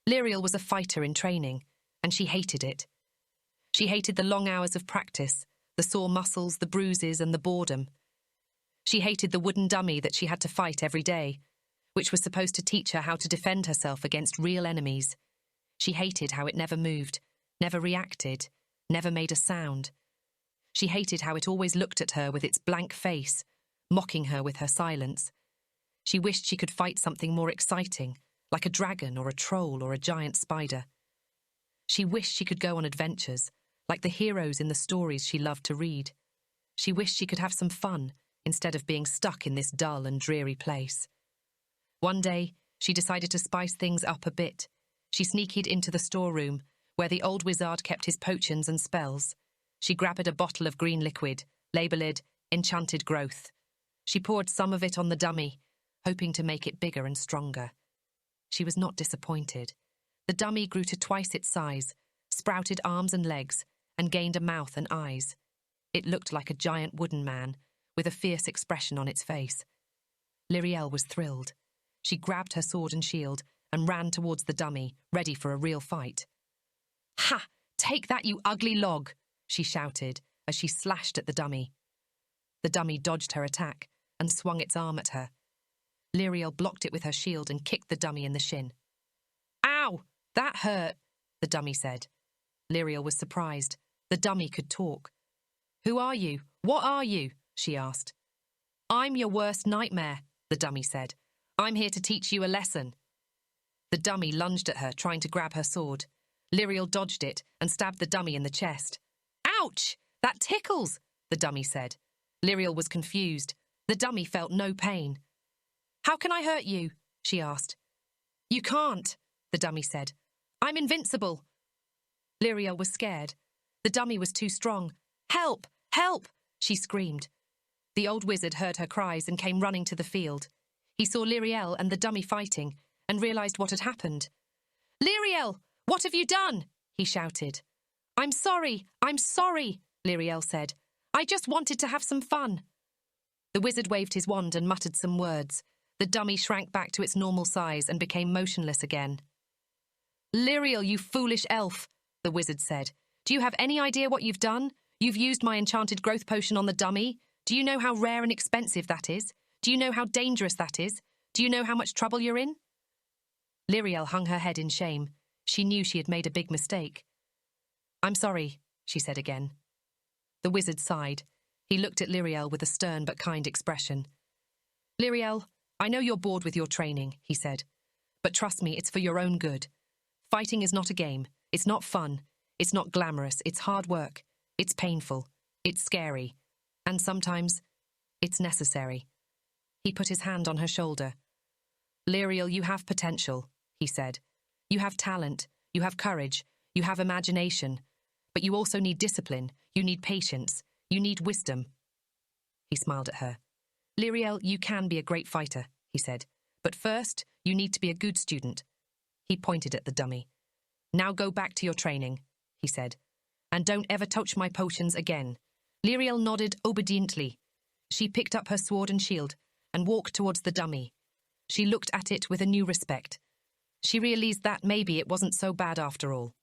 Liriel was a fighter in training, and she hated it. She hated the long hours of practice, the sore muscles, the bruises, and the boredom. She hated the wooden dummy that she had to fight every day, which was supposed to teach her how to defend herself against real enemies. She hated how it never moved, never reacted, never made a sound. She hated how it always looked at her with its blank face, mocking her with her silence. She wished she could fight something more exciting, like a dragon or a troll or a giant spider. She wished she could go on adventures, like the heroes in the stories she loved to read. She wished she could have some fun, instead of being stuck in this dull and dreary place. One day, she decided to spice things up a bit. She sneaked into the storeroom, where the old wizard kept his potions and spells. She grabbed a bottle of green liquid, labelled Enchanted Growth. She poured some of it on the dummy, hoping to make it bigger and stronger. She was not disappointed. The dummy grew to twice its size, sprouted arms and legs, and gained a mouth and eyes. It looked like a giant wooden man, with a fierce expression on its face. Liriel was thrilled. She grabbed her sword and shield and ran towards the dummy, ready for a real fight. "Ha! Take that, you ugly log!" she shouted as she slashed at the dummy. The dummy dodged her attack and swung its arm at her. Liriel blocked it with her shield and kicked the dummy in the shin. "Ow! That hurt," the dummy said. Liriel was surprised. The dummy could talk. "Who are you? What are you?" she asked. "I'm your worst nightmare," the dummy said. "I'm here to teach you a lesson." The dummy lunged at her, trying to grab her sword. Liriel dodged it and stabbed the dummy in the chest. "Ouch! That tickles," the dummy said. Liriel was confused. The dummy felt no pain. "How can I hurt you?" she asked. "You can't," the dummy said. "I'm invincible." Liriel was scared. The dummy was too strong. "Help! Help!" she screamed. The old wizard heard her cries and came running to the field. He saw Liriel and the dummy fighting and realized what had happened. "Liriel, what have you done?" he shouted. I'm sorry, Liriel said. "I just wanted to have some fun." The wizard waved his wand and muttered some words. The dummy shrank back to its normal size and became motionless again. "Liriel, you foolish elf," the wizard said. "Do you have any idea what you've done? You've used my enchanted growth potion on the dummy. Do you know how rare and expensive that is? Do you know how dangerous that is? Do you know how much trouble you're in?" Liriel hung her head in shame. She knew she had made a big mistake. "I'm sorry," she said again. The wizard sighed. He looked at Liriel with a stern but kind expression. "Liriel, I know you're bored with your training," he said. "But trust me, it's for your own good. Fighting is not a game. It's not fun. It's not glamorous. It's hard work. It's painful. It's scary. And sometimes, it's necessary." He put his hand on her shoulder. "Liriel, you have potential," he said. "You have talent. You have courage. You have imagination. But you also need discipline. You need patience. You need wisdom." He smiled at her. "Liriel, you can be a great fighter," he said. "But first, you need to be a good student." He pointed at the dummy. "Now go back to your training," he said. "And don't ever touch my potions again." Liriel nodded obediently. She picked up her sword and shield and walked towards the dummy. She looked at it with a new respect. She realized that maybe it wasn't so bad after all.